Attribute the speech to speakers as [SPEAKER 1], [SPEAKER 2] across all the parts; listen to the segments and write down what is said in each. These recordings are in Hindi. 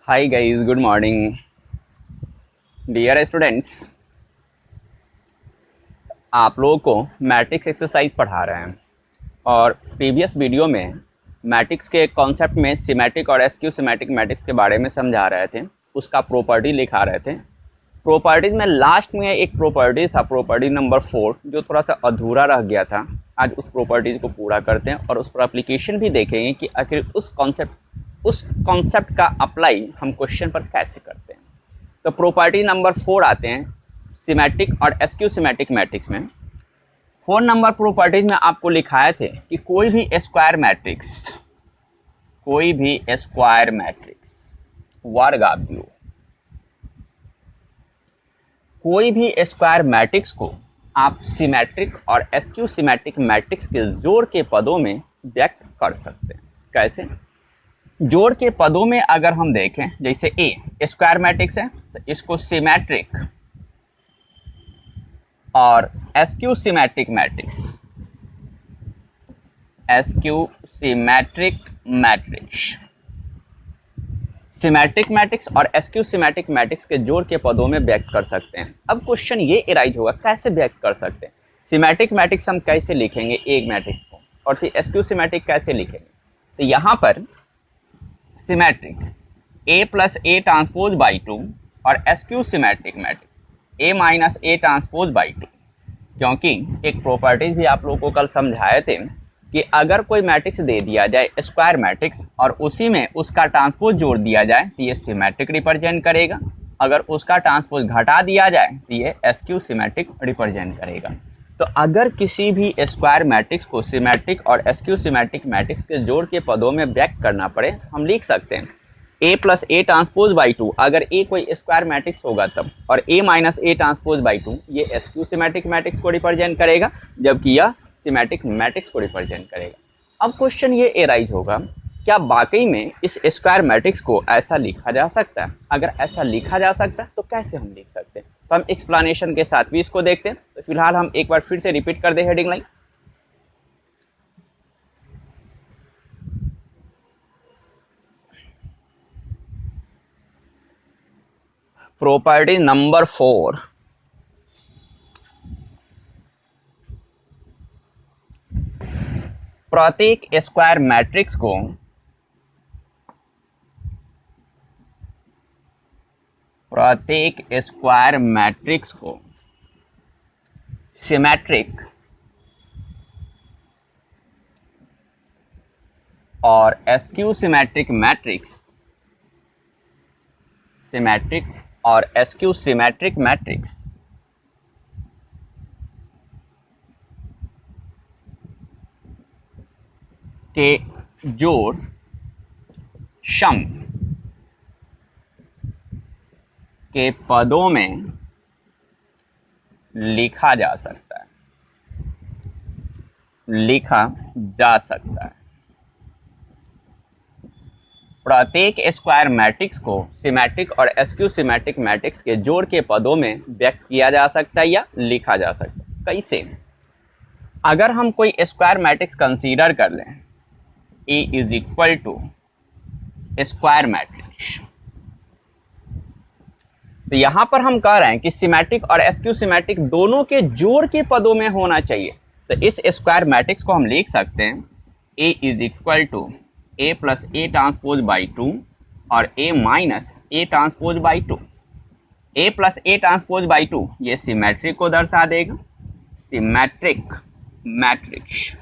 [SPEAKER 1] हाय guys, good morning dear students. आप लोगों को मैट्रिक्स एक्सरसाइज पढ़ा रहे हैं और प्रीवियस वीडियो में मैट्रिक्स के कॉन्सेप्ट में सिमेट्रिक और एसक्यू सिमेट्रिक मैट्रिक्स के बारे में समझा रहे थे, उसका प्रॉपर्टी लिखा रहे थे। प्रॉपर्टीज़ में लास्ट में एक प्रॉपर्टी था, प्रॉपर्टी नंबर 4, जो थोड़ा सा अधूरा रह गया था। आज उस प्रॉपर्टीज़ को पूरा करते हैं और उस पर एप्लीकेशन भी देखेंगे कि आखिर उस कॉन्सेप्ट का अप्लाई हम क्वेश्चन पर कैसे करते हैं। तो प्रॉपर्टी नंबर 4 आते हैं सिमेट्रिक और एसक्यू सिमेट्रिक मैट्रिक्स में। 4 नंबर प्रॉपर्टीज में आपको लिखाए थे कि कोई भी स्क्वायर मैट्रिक्स वर्गाव्यू, कोई भी स्क्वायर मैट्रिक्स को आप सिमेट्रिक और एसक्यू सिमेट्रिक मैट्रिक्स के जोड़ के पदों में व्यक्त कर सकते हैं। कैसे? जोड़ के पदों में अगर हम देखें, जैसे ए स्क्वायर मैट्रिक्स है तो इसको सिमेट्रिक और skew symmetric matrix symmetric matrix और एसक्यू सिमेट्रिक मैट्रिक्स के जोड़ के पदों में व्यक्त कर सकते हैं। अब क्वेश्चन ये अराइज होगा, कैसे व्यक्त कर सकते हैं? सिमेट्रिक मैट्रिक्स हम कैसे लिखेंगे एक मैट्रिक्स को, और फिर एसक्यू सिमेट्रिक कैसे लिखेंगे? तो यहाँ पर symmetric A plus A transpose by 2 और skew symmetric matrix A minus A transpose by 2। क्योंकि एक प्रॉपर्टीज भी आप लोगों को कल समझाए थे कि अगर कोई मैट्रिक्स दे दिया जाए स्क्वायर मैट्रिक्स और उसी में उसका ट्रांसपोज जोड़ दिया जाए तो ये सिमेट्रिक रिप्रेजेंट करेगा, अगर उसका ट्रांसपोज घटा दिया जाए तो ये एसक्यू सिमेट्रिक रिप्रेजेंट करेगा। तो अगर किसी भी स्क्वायर मैट्रिक्स को सिमेट्रिक और एसक्यू सिमेट्रिक मैट्रिक्स के जोड़ के पदों में व्यक्त करना पड़े, हम लिख सकते हैं ए प्लस ए ट्रांसपोज बाई 2, अगर ए कोई स्क्वायर मैट्रिक्स होगा तब, और A minus A transpose by 2 ये एसक्यू सिमेट्रिक मैट्रिक्स को रिप्रेजेंट करेगा, जबकि यह सिमेट्रिक मैट्रिक्स को रिप्रेजेंट करेगा। अब क्वेश्चन ये एराइज होगा, क्या वाकई में इस स्क्वायर मैट्रिक्स को ऐसा लिखा जा सकता है? अगर ऐसा लिखा जा सकता है तो कैसे हम लिख सकते हैं? तो हम एक्सप्लेनेशन के साथ भी इसको देखते हैं। तो फिलहाल हम एक बार फिर से रिपीट कर दे हेडिंग लाइन। प्रॉपर्टी नंबर 4, प्रत्येक स्क्वायर मैट्रिक्स को सिमेट्रिक और एसक्यू सिमेट्रिक मैट्रिक्स के जोड़ सम के पदों में लिखा जा सकता है। प्रत्येक स्क्वायर मैट्रिक्स को सिमेट्रिक और एसक्यू सिमेट्रिक मैट्रिक्स के जोड़ के पदों में व्यक्त किया जा सकता है या लिखा जा सकता है। कैसे? अगर हम कोई स्क्वायर मैट्रिक्स कंसीडर कर लें, A is equal to square matrix, तो यहां पर हम कह रहे हैं कि सिमेट्रिक और एसक्यू सिमेट्रिक दोनों के जोड़ के पदों में होना चाहिए। तो इस स्क्वायर मैट्रिक्स को हम लिख सकते हैं A is equal to A plus A transpose by 2 और A minus A transpose by 2। A plus A transpose by 2 ये सिमेट्रिक को दर्शा देगा, सिमेट्रिक मैट्रिक्स,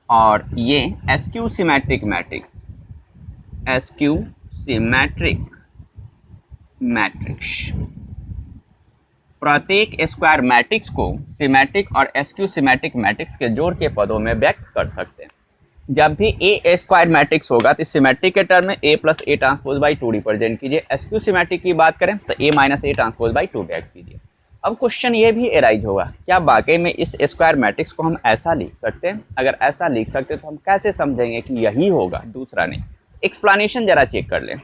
[SPEAKER 1] और ये एसक्यू सिमेट्रिक मैट्रिक्स प्रत्येक स्क्वायर मैट्रिक्स को सिमेट्रिक और एसक्यू सिमेट्रिक मैट्रिक्स के जोड़ के पदों में व्यक्त कर सकते हैं। जब भी ए स्क्वायर मैट्रिक्स होगा तो सिमेट्रिक के टर्म में A plus A transpose by 2 represent कीजिए, एसक्यू सिमेट्रिक की बात करें तो A minus A transpose by 2 व्यक्त कीजिए। अब क्वेश्चन ये भी एराइज होगा, क्या वाकई में इस स्क्वायर मैट्रिक्स को हम ऐसा लिख सकते हैं? अगर ऐसा लिख सकते हैं तो हम कैसे समझेंगे कि यही होगा, दूसरा नहीं? एक्सप्लेनेशन जरा चेक कर लें।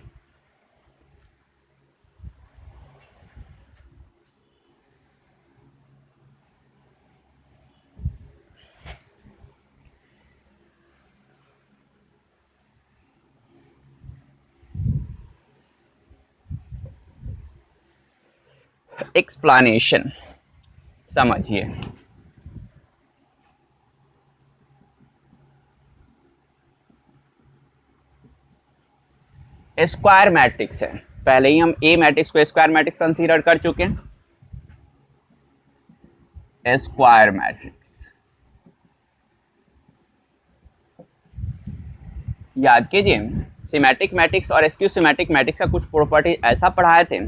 [SPEAKER 1] एक्सप्लेनेशन समझिए। स्क्वायर मैट्रिक्स है, पहले ही हम ए मैट्रिक्स को स्क्वायर मैट्रिक्स कंसीडर कर चुके हैं। स्क्वायर मैट्रिक्स याद कीजिए, सिमेट्रिक मैट्रिक्स और स्क्यू सिमेट्रिक मैट्रिक्स का कुछ प्रॉपर्टी ऐसा पढ़ाए थे,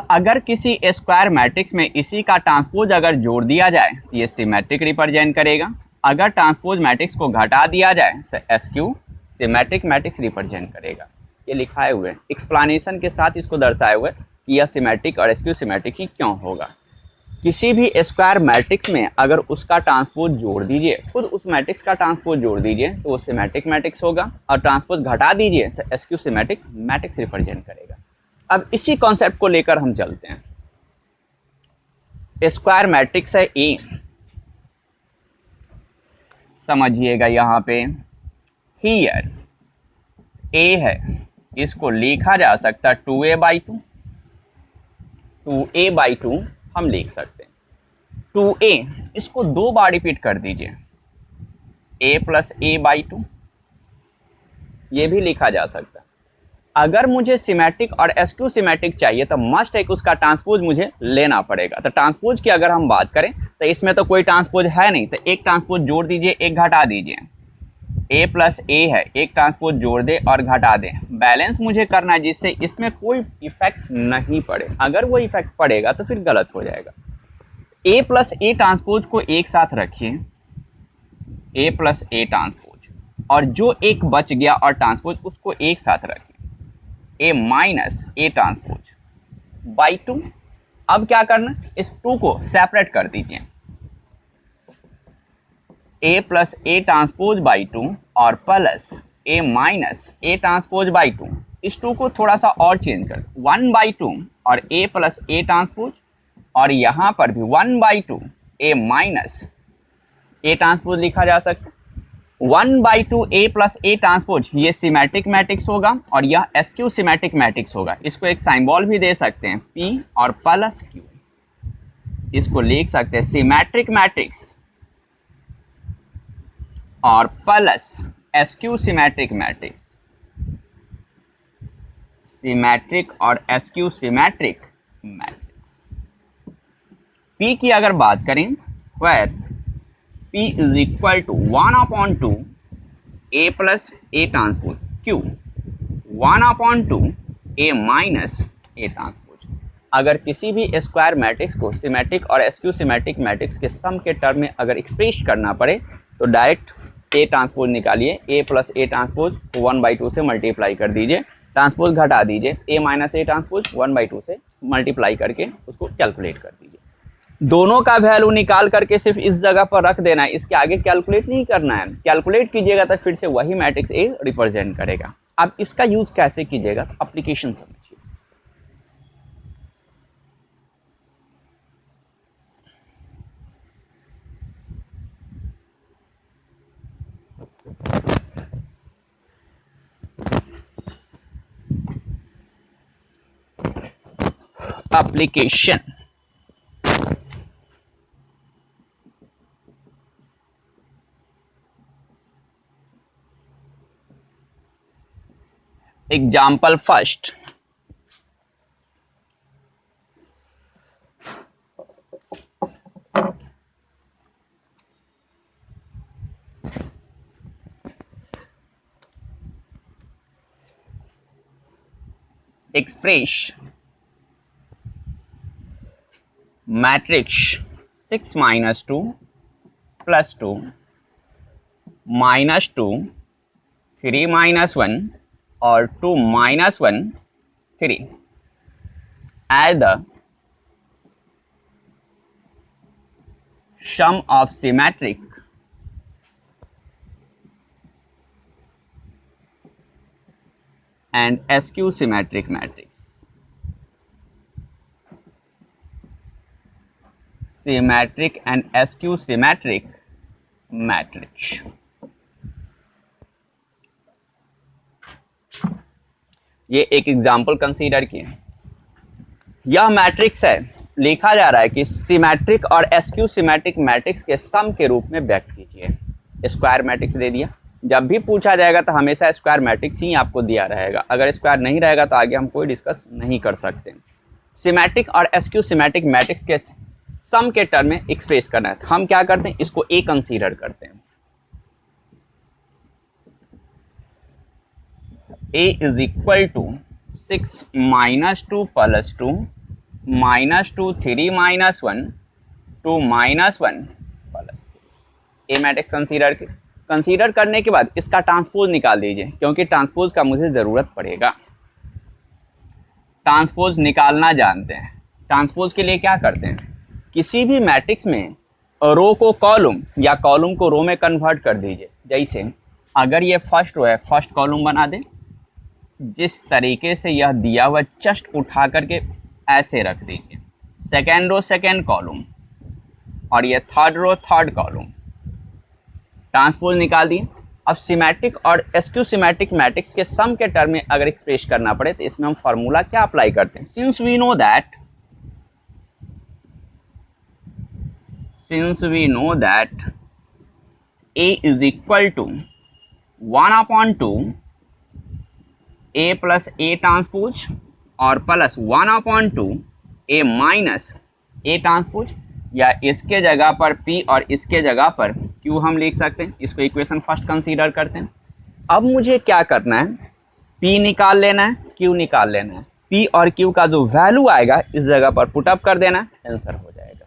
[SPEAKER 1] अगर किसी स्क्वायर मैट्रिक्स में इसी का ट्रांसपोज अगर जोड़ दिया जाए तो ये सिमेट्रिक रिप्रेजेंट करेगा, अगर ट्रांसपोज मैट्रिक्स को घटा दिया जाए तो स्क्यू सिमेट्रिक मैट्रिक्स रिप्रेजेंट करेगा। ये लिखाए हुए एक्सप्लेनेशन के साथ इसको दर्शाए हुए कि यह सिमेट्रिक और स्क्यू सिमेट्रिक ही क्यों होगा। किसी भी स्क्वायर मैट्रिक्स में अगर उसका ट्रांसपोज जोड़ दीजिए, खुद उस मैट्रिक्स का ट्रांसपोज जोड़ दीजिए तो वो सिमेट्रिक मैट्रिक्स होगा, और ट्रांसपोज घटा दीजिए तो स्क्यू सिमेट्रिक मैट्रिक्स रिप्रेजेंट करेगा। अब इसी कॉन्सेप्ट को लेकर हम चलते हैं। स्क्वायर मैट्रिक्स है ए, समझिएगा यहाँ पे हियर ए है, इसको लिखा जा सकता है 2a/2, 2a/2 हम लिख सकते हैं। 2a इसको 2 बार रिपीट कर दीजिए, a + a/2 ये भी लिखा जा सकता है। अगर मुझे सिमेट्रिक और स्क्यू सिमेट्रिक चाहिए तो मस्ट एक उसका ट्रांसपोज मुझे लेना पड़ेगा। तो ट्रांसपोज की अगर हम बात करें तो इसमें तो कोई ट्रांसपोज है नहीं, तो एक ट्रांसपोज जोड़ दीजिए, एक घटा दीजिए। a + a है, एक ट्रांसपोज जोड़ दे और घटा दे, बैलेंस मुझे करना है जिससे इसमें कोई इफेक्ट नहीं पड़े। अगर वो इफेक्ट पड़ेगा तो फिर गलत हो जाएगा। a + a ट्रांसपोज को एक साथ रखिए, a + a ट्रांसपोज, और जो एक बच गया और ट्रांसपोज उसको एक साथ रखिए, a - a ट्रांसपोज/2। अब क्या करना, इस 2 को सेपरेट कर दीजिए, a + a ट्रांसपोज/2 और प्लस a - a ट्रांसपोज/2। इस 2 को थोड़ा सा और चेंज कर, 1/2 और a + a ट्रांसपोज, और यहाँ पर भी 1/2 a - a ट्रांसपोज लिखा जा सकता है। 1/2 a + a ट्रांसपोज ये सिमेट्रिक मैट्रिक्स होगा और यह स्क्यू सिमेट्रिक मैट्रिक्स होगा। इसको एक सिंबल भी दे सकते हैं p और प्लस q, इसको लिख सकते हैं सिमेट्रिक मैट्रिक्स और plus skew symmetric matrix, symmetric और स्क्यू सिमेट्रिक मैट्रिक्स। p की अगर बात करें where p = 1/2 a + a transpose, q 1/2 a - a transpose. अगर किसी भी स्क्वायर मैट्रिक्स को सिमेट्रिक और स्क्यू सिमेट्रिक मैट्रिक्स के सम के टर्म में अगर एक्सप्रेस करना पड़े तो डायरेक्ट a ट्रांसपोज निकालिए, a + a ट्रांसपोज 1/2 से मल्टीप्लाई कर दीजिए, ट्रांसपोज घटा दीजिए, a - a ट्रांसपोज 1/2 से मल्टीप्लाई करके उसको कैलकुलेट कर दीजिए। दोनों का वैल्यू निकाल करके सिर्फ इस जगह पर रख देना है, इसके आगे कैलकुलेट नहीं करना है। कैलकुलेट कीजिएगा तो फिर से वही मैट्रिक्स ए रिप्रेजेंट करेगा। अब इसका यूज कैसे कीजिएगा तो एप्लीकेशन समझिए। Application example first, express matrix 6 - 2 + 2 -2 3 - 1 और 2 - 1 3 as the sum of symmetric and skew symmetric matrix. Symmetric and skew symmetric matrix. ये एक एग्जाम्पल कंसीडर किए। यह मैट्रिक्स है, लिखा जा रहा है कि सिमेट्रिक और एसक्यू सिमेट्रिक मैट्रिक्स के सम के रूप में व्यक्त कीजिए। स्क्वायर मैट्रिक्स दे दिया, जब भी पूछा जाएगा तो हमेशा स्क्वायर मैट्रिक्स ही आपको दिया रहेगा, अगर स्क्वायर नहीं रहेगा तो आगे हम कोई डिस्कस नहीं कर सकते। सिमेट्रिक और एसक्यू सिमेट्रिक मैट्रिक्स के सम के टर्म में एक्सप्रेस करना है, हम क्या करते हैं, इसको ए कंसीडर करते हैं। A is equal to 6 - 2 + 2 -2 3 - 1 2 - 1 + 3। A matrix consider करने के बाद इसका ट्रांसपोज निकाल दीजिए, क्योंकि ट्रांसपोज का मुझे ज़रूरत पड़ेगा। ट्रांसपोज निकालना जानते हैं। ट्रांसपोज के लिए क्या करते हैं, किसी भी मैट्रिक्स में रो को कॉलम या कॉलम को रो में कन्वर्ट कर दीजिए। जैसे अगर ये फर्स्ट रो है, फर्स्ट कॉलम बना दें, जिस तरीके से यह दिया हुआ जस्ट उठा करके ऐसे रख दीजिए। सेकेंड रो सेकेंड कॉलम, और ये third row third column. Transpose निकाल दिए। अब सिमेट्रिक और एसक्यू सिमेट्रिक मैट्रिक्स के सम के टर्म में अगर एक्सप्रेस करना पड़े तो इसमें हम फार्मूला क्या अप्लाई करते हैं, since we know that A is equal to 1/2 A + A transpose और प्लस 1/2 A - A ट्रांसपोज, या इसके जगह पर P और इसके जगह पर Q हम लिख सकते हैं। इसको इक्वेशन फर्स्ट कंसीडर करते हैं। अब मुझे क्या करना है, P निकाल लेना है, Q निकाल लेना है। P और Q का जो वैल्यू आएगा इस जगह पर पुटअप कर देना है, आंसर हो जाएगा।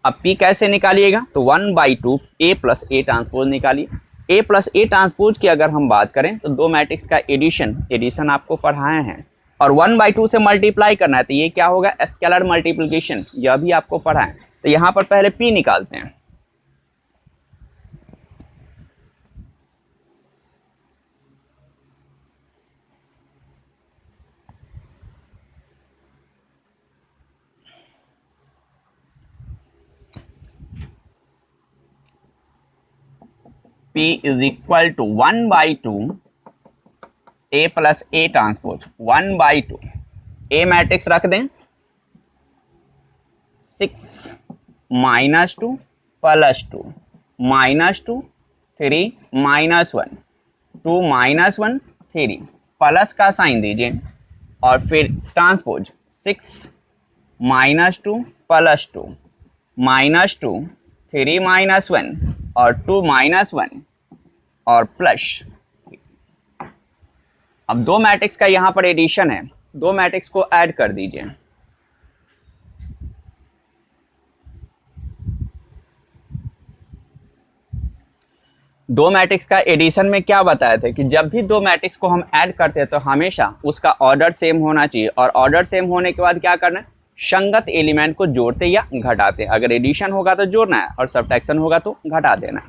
[SPEAKER 1] अब P कैसे निकालिएगा, तो 1/2 A + A ट्रांसपोज निकालिए। A + A ट्रांसपोज की अगर हम बात करें तो दो मैट्रिक्स का एडिशन आपको पढ़ाए हैं, और 1/2 से मल्टीप्लाई करना है, तो ये क्या होगा, स्केलर मल्टीप्लिकेशन, यह भी आपको पढ़ाएं। तो यहाँ पर पहले P निकालते हैं। P is equal to 1/2 A + A transpose, 1/2 A matrix रख दें, 6 - 2 + 2 -2 3 - 1 2 - 1 3, प्लस का साइन दीजिए और फिर ट्रांसपोज 6 - 2 + 2 -2 3 - 1 और 2 - 1 और प्लस। अब दो मैट्रिक्स का यहाँ पर एडिशन है, दो मैट्रिक्स को ऐड कर दीजिए। दो मैट्रिक्स का एडिशन में क्या बताए थे कि जब भी दो मैट्रिक्स को हम ऐड करते हैं तो हमेशा उसका ऑर्डर सेम होना चाहिए, और ऑर्डर सेम होने के बाद क्या करना है, संगत एलिमेंट को जोड़ते या घटाते। अगर एडिशन होगा तो जोड़ना है और सब्ट्रैक्शन होगा तो घटा देना है।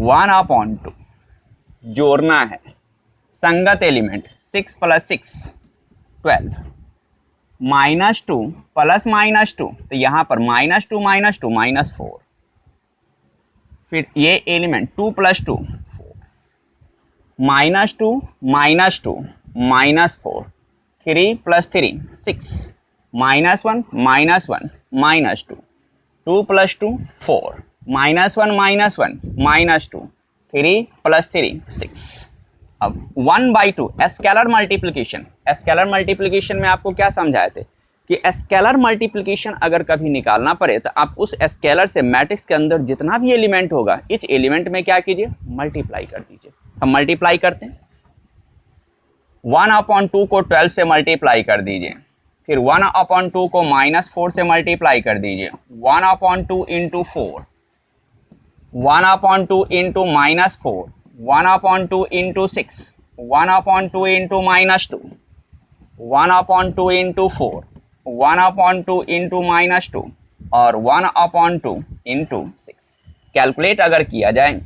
[SPEAKER 1] 1/2 जोड़ना है, संगत एलिमेंट 6 + 6 12 -2 + -2, तो यहाँ पर -2 - 2 -4, फिर ये एलिमेंट 2 + 2 4 -2 - 2 -4 3 + 3 6 -1 -1 -2 2 + 2 4 -1 -1 -2 3 + 3 6। अब 1/2 स्केलर मल्टीप्लिकेशन में आपको क्या समझाए थे कि स्केलर मल्टीप्लिकेशन अगर कभी निकालना पड़े तो आप उस स्केलर से मैट्रिक्स के अंदर जितना भी एलिमेंट होगा इस एलिमेंट में क्या कीजिए, मल्टीप्लाई कर दीजिए। हम मल्टीप्लाई करते हैं, 1/2 को 12 से मल्टीप्लाई कर दीजिए, फिर 1/2 को -4 से मल्टीप्लाई कर दीजिए, 1/2 × 4 1/2 × -4 1/2 × 6 1/2 × -2 1/2 × 4 1/2 × -2 और 1/2 × 6। कैलकुलेट अगर किया जाए,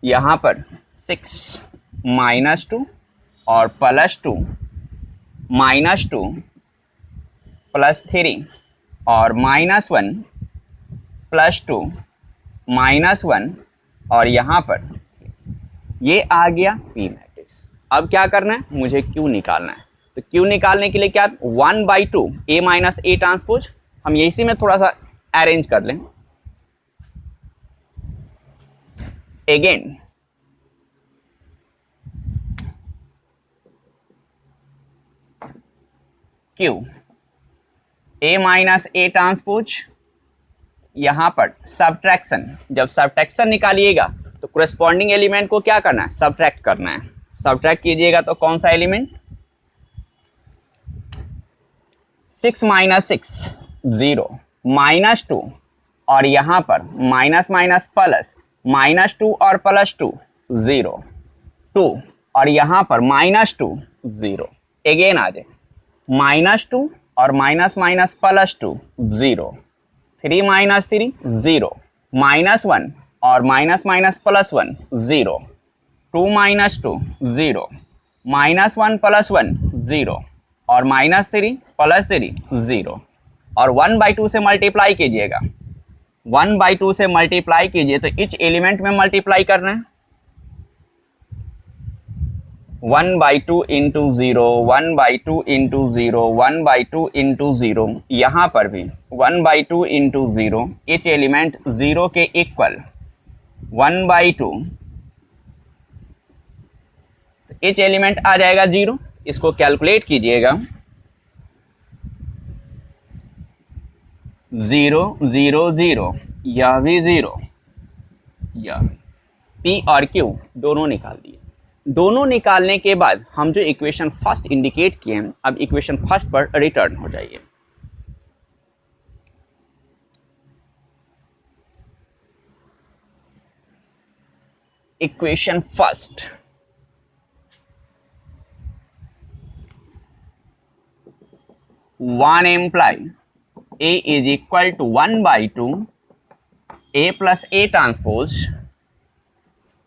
[SPEAKER 1] यहाँ पर 6 -2 और +2 -2 +3 और -1 +2 -1 और यहाँ पर ये आ गया P मैट्रिक्स। अब क्या करना है, मुझे Q निकालना है। तो Q निकालने के लिए क्या 1/2 A माइनस A ट्रांसपोज, हम इसी में थोड़ा सा अरेंज कर लें। Again Q A minus A transpose, यहां पर सब्ट्रैक्शन, जब सब्ट्रैक्शन निकालिएगा तो कोरेस्पॉन्डिंग एलिमेंट को क्या करना है, सब्ट्रैक्ट करना है। सब्ट्रैक्ट कीजिएगा तो कौन सा एलिमेंट, 6 माइनस 6 0 -2, और यहां पर माइनस माइनस प्लस, -2 और +2 0 2, और यहां पर -2 0। अगेन आ जाए -2 और माइनस माइनस +2 0, 3 माइनस 3 0, -1 और माइनस माइनस +1 0, 2 माइनस 2 0, -1 +1 0, और -3 +3 0, और 1/2 से मल्टीप्लाई कीजिएगा, 1/2 से मल्टीप्लाई कीजिए तो इच एलिमेंट में मल्टीप्लाई करना है। 1/2 इंटू 0, 1/2 इंटू 0, 1/2 इंटू 0, यहाँ पर भी 1/2 इंटू 0, इच एलिमेंट 0 के इक्वल 1/2, इच एलिमेंट आ जाएगा 0। इसको कैलकुलेट कीजिएगा, 0 0 0, यह भी 0, यह P और Q दोनों निकाल दिए। दोनों निकालने के बाद हम जो इक्वेशन फर्स्ट इंडिकेट किए हैं, अब इक्वेशन फर्स्ट पर रिटर्न हो जाइए। Equation first, one imply A is equal to 1/2 A plus A transpose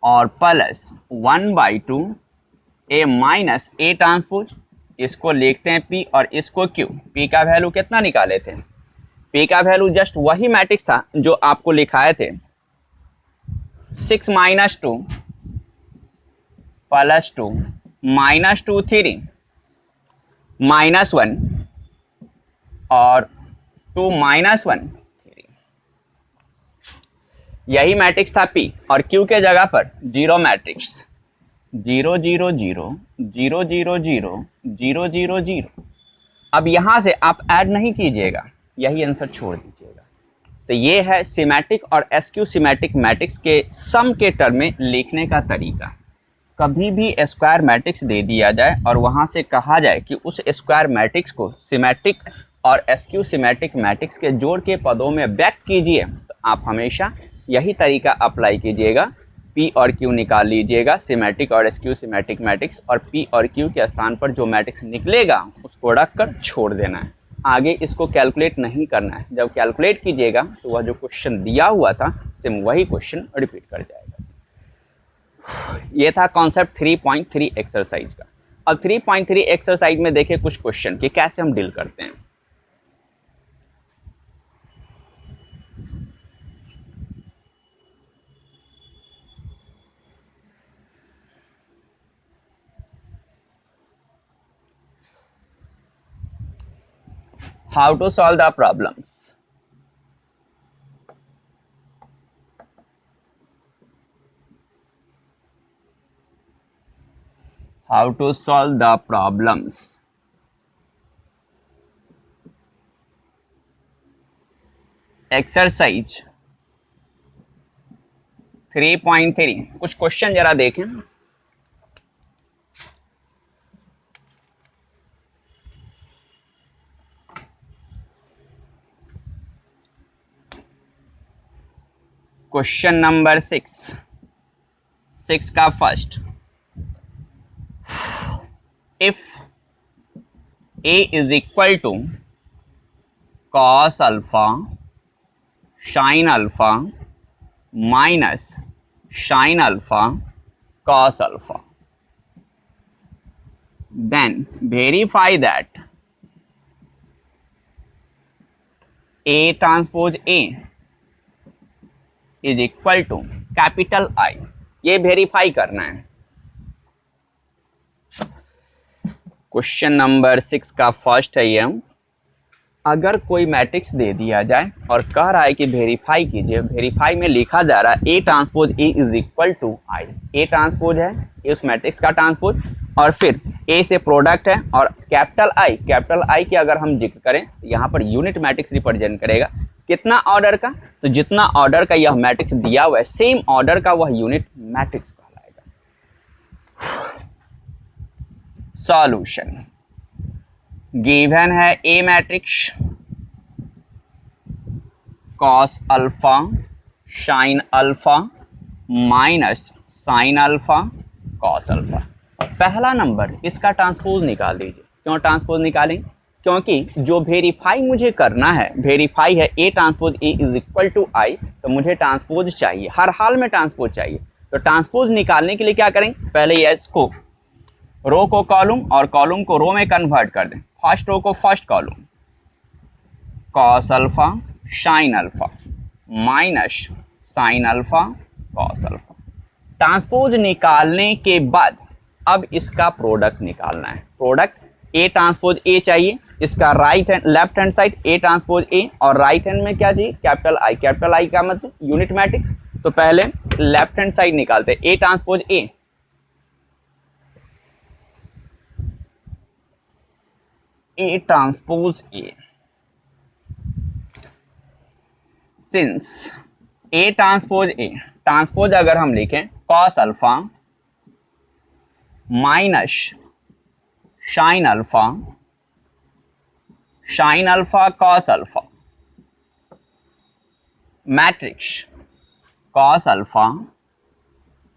[SPEAKER 1] और plus 1/2 A minus A transpose. इसको लिखते हैं P और इसको Q। P का वैल्यू कितना निकाले थे, P का वैल्यू जस्ट वही मैट्रिक्स था जो आपको लिखाए थे, 6 माइनस 2 प्लस 2 -2 3 -1 और 2 -1 3, यही मैट्रिक्स था P। और Q के जगह पर जीरो मैट्रिक्स, 0 0 0 0 0 0 0 0 0। अब यहाँ से आप ऐड नहीं कीजिएगा, यही आंसर छोड़ दीजिएगा। तो ये है सिमेट्रिक और एसक्यू सिमेट्रिक मैट्रिक्स के सम के टर्म में लिखने का तरीका। कभी भी स्क्वायर मैट्रिक्स दे दिया जाए और वहाँ से कहा जाए कि उस स्क्वायर मैट्रिक्स को सिमेट्रिक और एसक्यू सिमेट्रिक मैट्रिक्स के जोड़ के पदों में व्यक्त कीजिए, तो आप हमेशा यही तरीका अप्लाई कीजिएगा। P और Q निकाल लीजिएगा, सिमेट्रिक और एसक्यू सिमेट्रिक मैट्रिक्स, और P और Q के स्थान पर जो मैट्रिक्स निकलेगा उसको रख कर छोड़ देना है। आगे इसको कैलकुलेट नहीं करना है। जब कैलकुलेट कीजिएगा तो वह जो क्वेश्चन दिया हुआ था सेम वही क्वेश्चन रिपीट कर जाएगा। ये था कॉन्सेप्ट 3.3 एक्सरसाइज का। अब 3.3 एक्सरसाइज में देखिए कुछ क्वेश्चन कि कैसे हम डील करते हैं। How to solve the problems? How to solve the problems? Exercise 3.3, कुछ क्वेश्चन जरा देखें। क्वेश्चन नंबर 6 का first, if A is equal to cos alpha sine alpha minus sine alpha cos alpha, then verify that A transpose A is equal to capital I। ये वेरीफाई करना है। क्वेश्चन नंबर 6 का फर्स्ट है ये। अगर कोई मैट्रिक्स दे दिया जाए और कह रहा है कि वेरीफाई कीजिए, वेरीफाई में लिखा जा रहा है A transpose A is equal to I. A transpose है ये उस मैट्रिक्स का ट्रांसपोज, और फिर ए से प्रोडक्ट है, और कैपिटल आई की अगर हम जिक्र करें तो यहाँ पर यूनिट मैट्रिक्स रिप्रेजेंट करेगा कितना ऑर्डर का, तो जितना ऑर्डर का यह मैट्रिक्स दिया हुआ है सेम ऑर्डर का वह यूनिट मैट्रिक्स कहलाएगा। सॉल्यूशन गिवन है A matrix cos alpha sine alpha minus sine alpha cos alpha. पहला नंबर इसका ट्रांसपोज निकाल दीजिए। क्यों ट्रांसपोज निकालेंगे? क्योंकि जो वेरीफाई मुझे करना है, वेरीफाई है A transpose A is equal to I, तो मुझे ट्रांसपोज चाहिए, हर हाल में ट्रांसपोज चाहिए। तो ट्रांसपोज निकालने के लिए क्या करेंगे, पहले एच को रो को कॉलम और कॉलम को रो में कन्वर्ट कर दें। फर्स्ट रो को first column cos alpha sine alpha minus sine alpha cos alpha. Transpose निकालने के बाद अब इसका प्रोडक्ट निकालना है। प्रोडक्ट ए ट्रांसपोज ए चाहिए, इसका right hand left hand side ए ट्रांसपोज ए, और राइट हैंड में क्या चाहिए, कैपिटल आई। कैपिटल आई का मतलब यूनिट मैट्रिक्स। तो पहले लेफ्ट हैंड साइड निकालते हैं, A transpose A. A transpose A, since A transpose A, transpose अगर हम लिखें cos alpha minus sine alpha cos alpha, matrix cos alpha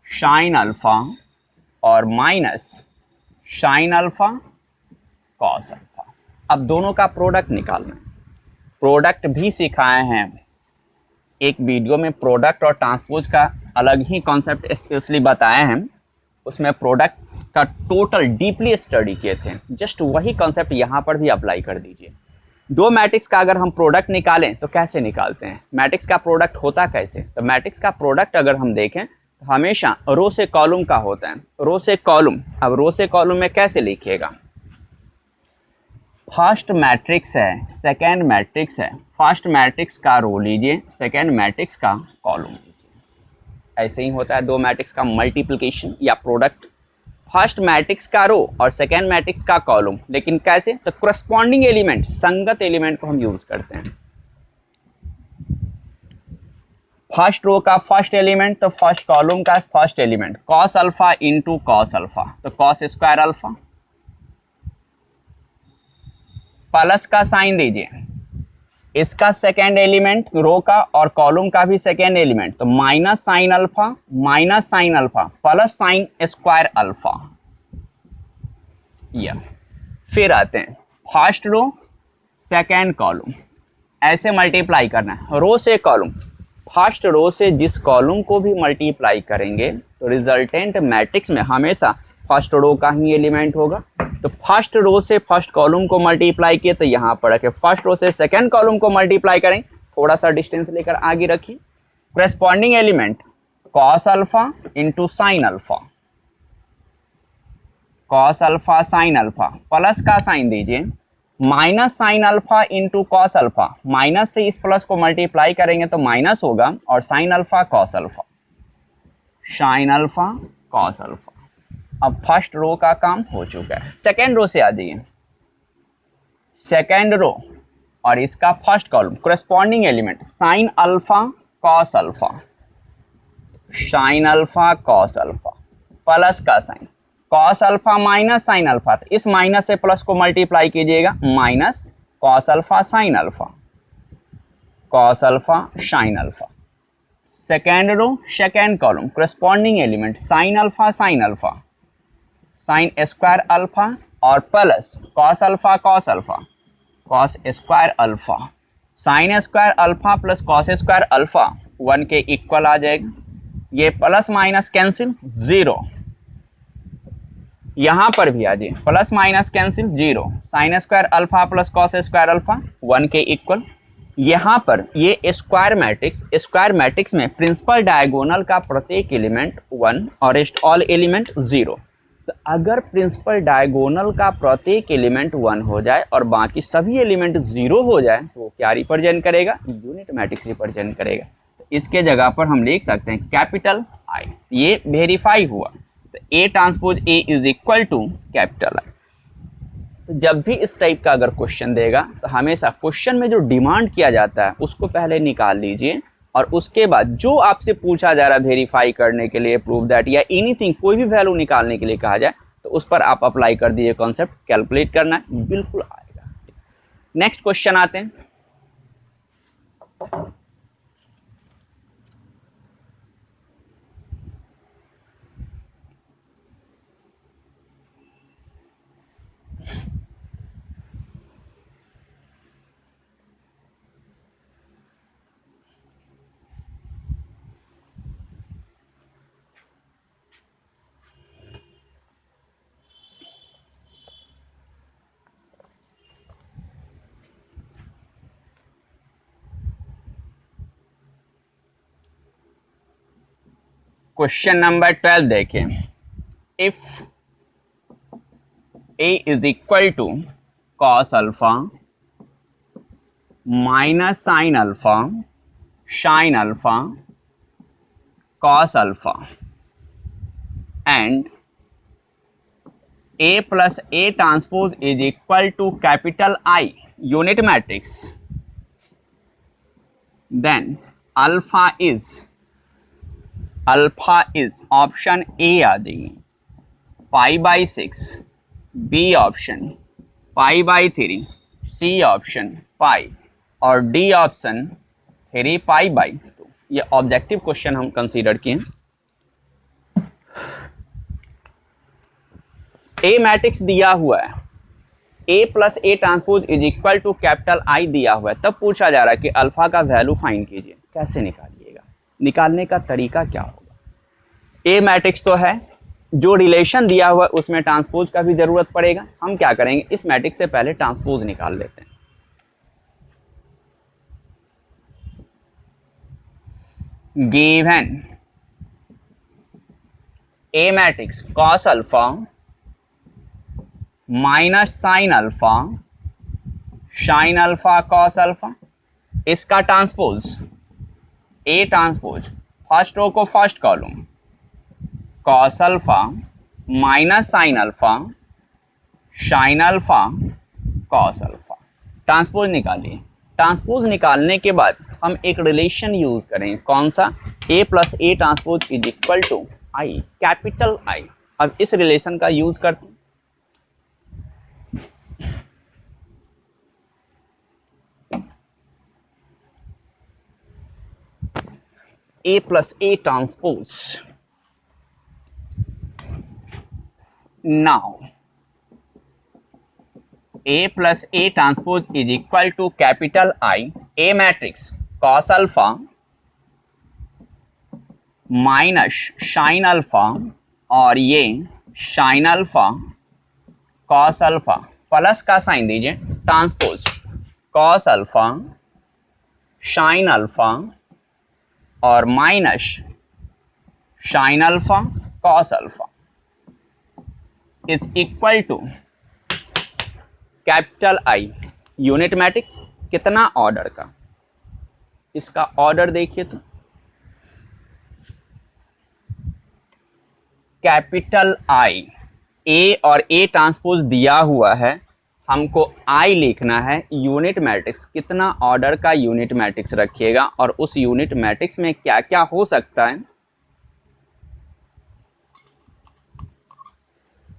[SPEAKER 1] sine alpha और minus sine alpha cos alpha. अब दोनों का प्रोडक्ट निकालना है। प्रोडक्ट भी सिखाए हैं एक वीडियो में, प्रोडक्ट और ट्रांसपोज का अलग ही कॉन्सेप्ट स्पेशली बताए हैं, उसमें प्रोडक्ट का टोटल डीपली स्टडी किए थे। जस्ट वही कॉन्सेप्ट यहाँ पर भी अप्लाई कर दीजिए। दो मैट्रिक्स का अगर हम प्रोडक्ट निकालें तो कैसे निकालते हैं, मैट्रिक्स का प्रोडक्ट होता कैसे, तो मैट्रिक्स का प्रोडक्ट अगर हम देखें तो हमेशा रो से कॉलम का होता है, रो से कॉलम। अब रो से कॉलम में कैसे लिखिएगा, फर्स्ट मैट्रिक्स है सेकेंड मैट्रिक्स है, फर्स्ट मैट्रिक्स का रो लीजिए, सेकेंड मैट्रिक्स का कॉलम लीजिए। ऐसे ही होता है दो मैट्रिक्स का मल्टीप्लिकेशन या प्रोडक्ट, फर्स्ट मैट्रिक्स का रो और सेकेंड मैट्रिक्स का कॉलम। लेकिन कैसे, तो करस्पॉन्डिंग एलिमेंट, संगत एलिमेंट को हम यूज करते हैं। फर्स्ट रो का फर्स्ट एलिमेंट तो फर्स्ट कॉलम का first element, cos alpha into cos alpha, तो कॉस स्क्वायर अल्फा, प्लस का साइन दीजिए, इसका सेकेंड एलिमेंट रो का और कॉलम का भी सेकेंड एलिमेंट, तो minus sine alpha plus sign square alpha. या फिर आते हैं फर्स्ट रो सेकेंड कॉलम, ऐसे मल्टीप्लाई करना है रो से कॉलम। फर्स्ट रो से जिस कॉलम को भी मल्टीप्लाई करेंगे तो रिजल्टेंट मैट्रिक्स में हमेशा फर्स्ट रो का ही एलिमेंट होगा। तो फर्स्ट रो से फर्स्ट कॉलम को मल्टीप्लाई किए तो यहाँ पर रखे, फर्स्ट रो से सेकंड कॉलम को मल्टीप्लाई करें, थोड़ा सा डिस्टेंस लेकर आगे रखिए। Corresponding element cos alpha into sine alpha, cos alpha sine alpha, plus का साइन दीजिए, minus sine alpha into cos alpha, minus से इस प्लस को मल्टीप्लाई करेंगे तो माइनस होगा, और sign alpha cos alpha, sine alpha cos alpha. अब फर्स्ट रो का काम हो चुका है। सेकेंड रो से आ जाइए, सेकेंड रो और इसका first column, corresponding element sine alpha cos alpha, sine alpha cos alpha, plus का sine, cos alpha minus sine alpha, तो इस माइनस से प्लस को मल्टीप्लाई कीजिएगा, minus cos alpha sine alpha, cos alpha sine alpha. Second row second column, corresponding element sine alpha sine square alpha और plus cos alpha cos square alpha, sine square alpha plus cos square alpha 1 के इक्वल आ जाएगा। ये प्लस माइनस कैंसिल 0, यहाँ पर भी आ जाए plus minus cancel 0, sign square alpha plus cos square alpha 1 के इक्वल। यहाँ पर ये स्क्वायर मैट्रिक्स में प्रिंसिपल डायगोनल का प्रत्येक एलिमेंट 1 और रेस्ट ऑल एलिमेंट 0। तो अगर प्रिंसिपल डायगोनल का प्रत्येक एलिमेंट 1 हो जाए और बाकी सभी एलिमेंट 0 हो जाए तो वो क्या रिप्रेजेंट करेगा, यूनिट मैट्रिक्स रिप्रेजेंट करेगा। तो इसके जगह पर हम लिख सकते हैं कैपिटल आई। ये वेरीफाई हुआ, तो A transpose A is equal to capital I. तो जब भी इस टाइप का अगर क्वेश्चन देगा तो हमेशा क्वेश्चन में जो डिमांड किया जाता है उसको पहले निकाल लीजिए, और उसके बाद जो आपसे पूछा जा रहा है वेरीफाई करने के लिए, प्रूव दैट या एनीथिंग, कोई भी वैल्यू निकालने के लिए कहा जाए तो उस पर आप अप्लाई कर दीजिए कॉन्सेप्ट, कैलकुलेट करना है, बिल्कुल आएगा। नेक्स्ट क्वेश्चन आते हैं। क्वेश्चन नंबर 12 देखें। If A is equal to cos alpha minus sine alpha sine alpha cos alpha and A plus A transpose is equal to capital I unit matrix, then alpha is option A आ जाएगी π/6, B option π/3, C option pi और डी ऑप्शन 3π/2। ये ऑब्जेक्टिव क्वेश्चन हम कंसीडर किए। ए मैट्रिक्स दिया हुआ है, A plus A transpose is equal to capital I दिया हुआ है, तब पूछा जा रहा है कि अल्फा का वैल्यू फाइंड कीजिए। कैसे निकालिएगा, निकालने का तरीका क्या होगा। ए मैट्रिक्स तो है, जो रिलेशन दिया हुआ है उसमें ट्रांसपोज का भी जरूरत पड़ेगा। हम क्या करेंगे, इस मैट्रिक्स से पहले ट्रांसपोज निकाल लेते हैं। Given A matrix cos alpha minus sine alpha sine alpha cos alpha, इसका transpose A transpose first row को first column cos alpha minus sine alpha sine alpha cos alpha. Transpose निकालिए। ट्रांसपोज निकालने के बाद हम एक रिलेशन यूज करें, कौन सा, A plus A transpose is equal to I, capital I. अब इस रिलेशन का यूज करते हैं। A plus A transpose. Now, A plus A transpose is equal to capital I, A matrix cos alpha minus sine alpha और ये sine alpha cos alpha, plus का साइन दीजिए, transpose cos alpha sine alpha और minus sine alpha cos alpha is equal to capital I unit matrix. कितना ऑर्डर का, इसका ऑर्डर देखिए तो कैपिटल आई, ए और ए ट्रांसपोज दिया हुआ है, हमको आई लिखना है। यूनिट मैट्रिक्स कितना ऑर्डर का यूनिट मैट्रिक्स रखिएगा और उस यूनिट मैट्रिक्स में क्या क्या हो सकता है।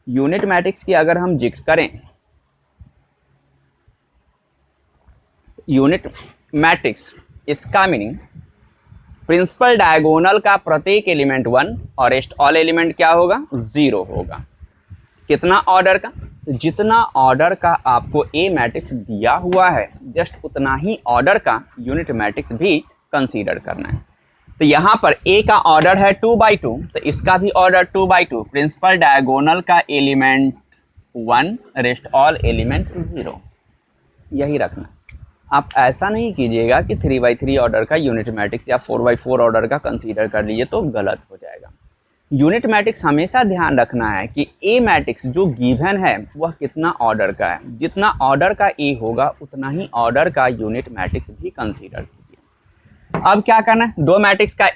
[SPEAKER 1] यूनिट मैट्रिक्स की अगर हम जिक्र करें, यूनिट मैट्रिक्स इसका मीनिंग प्रिंसिपल डायगोनल का प्रत्येक एलिमेंट 1 और रेस्ट ऑल एलिमेंट क्या होगा, 0 होगा। कितना ऑर्डर का, जितना ऑर्डर का आपको ए मैट्रिक्स दिया हुआ है जस्ट उतना ही ऑर्डर का यूनिट मैट्रिक्स भी कंसीडर करना है। तो यहाँ पर ए का ऑर्डर है 2/2, तो इसका भी ऑर्डर 2/2। प्रिंसिपल डायगोनल का एलिमेंट 1 रेस्ट ऑल एलिमेंट 0, यही रखना। आप ऐसा नहीं कीजिएगा कि 3/3 ऑर्डर का यूनिट मैट्रिक्स या 4/4 ऑर्डर का कंसीडर कर लीजिए, तो गलत हो जाएगा। यूनिट मैट्रिक्स हमेशा ध्यान रखना है कि ए मैट्रिक्स जो गिवन है वह कितना ऑर्डर का है, जितना ऑर्डर का ए होगा उतना ही ऑर्डर का यूनिट मैट्रिक्स भी कंसीडर कीजिए। अब क्या करना है, दो मैट्रिक्स का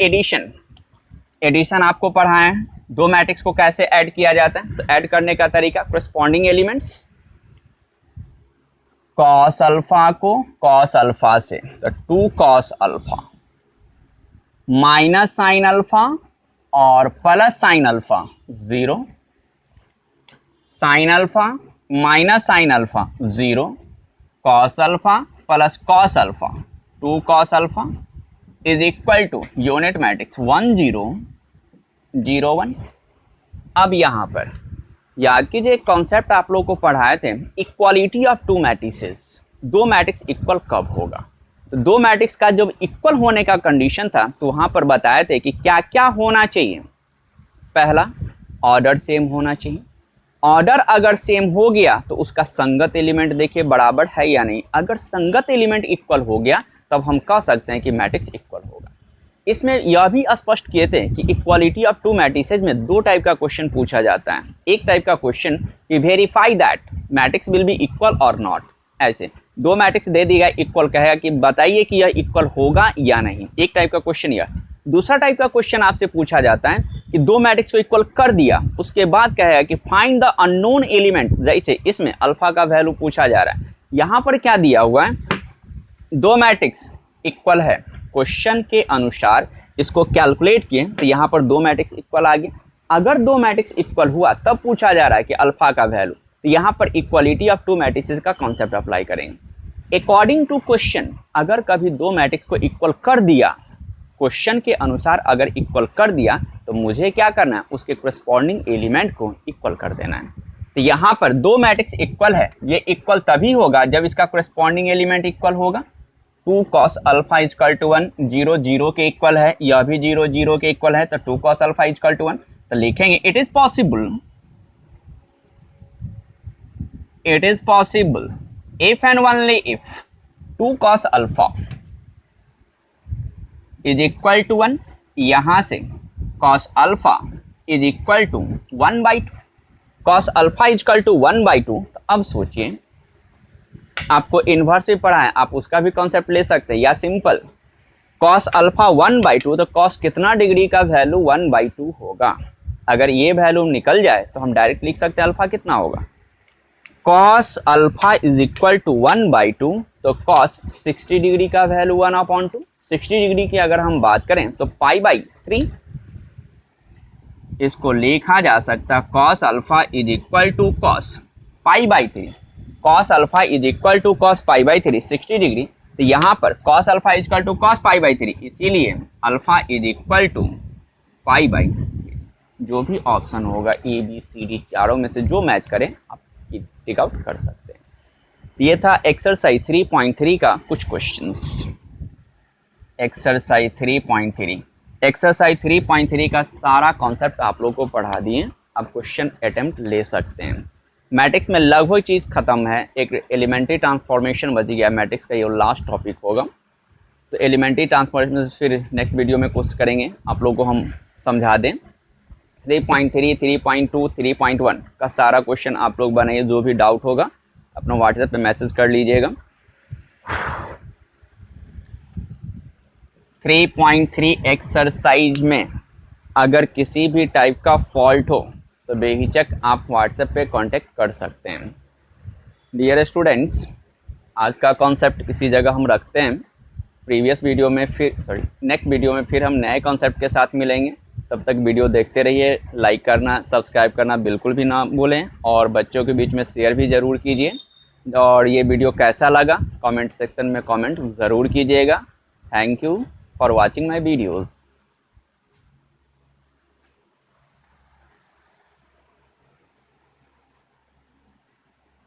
[SPEAKER 1] एडिशन आपको पढ़ाए हैं। दो मैट्रिक्स को कैसे ऐड किया जाता है, तो ऐड करने का तरीका कॉरस्पॉन्डिंग एलिमेंट्स, कॉस अल्फा को कॉस अल्फा से, तो 2 cos alpha minus sine alpha और plus sine alpha 0, sine alpha minus sine alpha 0, cos alpha plus cos alpha 2 cos alpha is equal to unit matrix 1 0 0 1। अब यहाँ पर याद कीजिए एक कॉन्सेप्ट आप लोगों को पढ़ाए थे, इक्वालिटी ऑफ टू मैट्रिसेस। दो मैट्रिक्स इक्वल कब होगा, तो दो मैट्रिक्स का जब इक्वल होने का कंडीशन था तो वहाँ पर बताए थे कि क्या क्या होना चाहिए। पहला, ऑर्डर सेम होना चाहिए। ऑर्डर अगर सेम हो गया तो उसका संगत एलिमेंट देखिए बराबर है या नहीं। अगर संगत एलिमेंट इक्वल हो गया तब हम कह सकते हैं कि मैट्रिक्स इक्वल होगा। इसमें यह भी स्पष्ट किए थे कि इक्वालिटी ऑफ टू मैट्रिसेज में दो टाइप का क्वेश्चन पूछा जाता है। एक टाइप का क्वेश्चन कि verify that matrix will be equal और नॉट, ऐसे दो मैट्रिक्स दे दिया इक्वल, कहेगा कि बताइए कि यह इक्वल होगा या नहीं। एक टाइप का क्वेश्चन यह। दूसरा टाइप का क्वेश्चन आपसे पूछा जाता है कि दो मैट्रिक्स को इक्वल कर दिया, उसके बाद कहेगा कि फाइंड द अननोन एलिमेंट। जैसे इसमें अल्फा का वैल्यू पूछा जा रहा है, यहाँ पर क्या दिया हुआ है, दो मैट्रिक्स इक्वल है, क्वेश्चन के अनुसार इसको कैलकुलेट किए तो यहाँ पर दो मैट्रिक्स इक्वल आ गए। अगर दो मैट्रिक्स इक्वल हुआ तब पूछा जा रहा है कि अल्फा का वैल्यू, तो यहाँ पर इक्वालिटी ऑफ टू मैट्रिसेस का कॉन्सेप्ट अप्लाई करेंगे। अकॉर्डिंग टू क्वेश्चन, अगर कभी दो मैट्रिक्स को इक्वल कर दिया, क्वेश्चन के अनुसार अगर इक्वल कर दिया तो मुझे क्या करना है, उसके करस्पॉन्डिंग एलिमेंट को इक्वल कर देना है। तो यहाँ पर दो मैट्रिक्स इक्वल है, ये इक्वल तभी होगा जब इसका करस्पॉन्डिंग एलिमेंट इक्वल होगा। 2 cos अल्फा इजकल टू 1, 0 0 के इक्वल है, यह भी 0 0 के इक्वल है, तो 2 cos अल्फा इजकल टू 1। तो लिखेंगे it is possible if and only if 2 cos alpha is equal to 1, यहाँ से cos alpha is equal to 1/2, cos alpha is equal to 1/2। तो अब सोचिए, आपको इन्वर्स भी पढ़ा है, आप उसका भी कॉन्सेप्ट ले सकते हैं, या सिंपल cos अल्फा 1/2, तो cos कितना डिग्री का वैल्यू 1/2 होगा। अगर ये वैल्यू निकल जाए तो हम डायरेक्ट लिख सकते हैं अल्फा कितना होगा, cos alpha is equal to 1/2, तो cos 60 डिग्री का वैल्यू 1/2। 60 डिग्री की अगर हम बात करें तो π/3 इसको लिखा जा सकता, cos alpha is equal to cos π/3, cos alpha is equal to cos π/3 60 degree. तो यहाँ पर cos alpha is equal to cos π/3, इसीलिए अल्फा इज इक्वल टू π/3। जो भी ऑप्शन होगा ए बी सी डी चारों में से जो मैच करें आप टिक आउट कर सकते हैं। ये था एक्सरसाइज 3.3 का कुछ क्वेश्चंस। एक्सरसाइज 3.3 का सारा कॉन्सेप्ट आप लोगों को पढ़ा दिए, अब क्वेश्चन अटेम्प्ट ले सकते हैं। मैट्रिक्स में लगभग चीज़ खत्म है, एक एलिमेंट्री ट्रांसफॉर्मेशन बच गया मैट्रिक्स का, ये लास्ट टॉपिक होगा। तो एलिमेंट्री ट्रांसफॉर्मेशन फिर नेक्स्ट वीडियो में कोशिश करेंगे आप लोगों को हम समझा दें। 3.3, 3.2, 3.1 का सारा क्वेश्चन आप लोग बनाइए, जो भी डाउट होगा अपना व्हाट्सएप पे मैसेज कर लीजिएगा। 3.3 एक्सरसाइज में अगर किसी भी टाइप का फॉल्ट हो तो बेहिचक आप व्हाट्सएप पे कांटेक्ट कर सकते हैं। डियर स्टूडेंट्स, आज का कॉन्सेप्ट इसी जगह हम रखते हैं। नेक्स्ट वीडियो में फिर हम नए कॉन्सेप्ट के साथ मिलेंगे। तब तक वीडियो देखते रहिए, लाइक करना सब्सक्राइब करना बिल्कुल भी ना भूलें, और बच्चों के बीच में शेयर भी ज़रूर कीजिए। और ये वीडियो कैसा लगा कमेंट सेक्शन में कमेंट ज़रूर कीजिएगा। Thank you for watching my videos.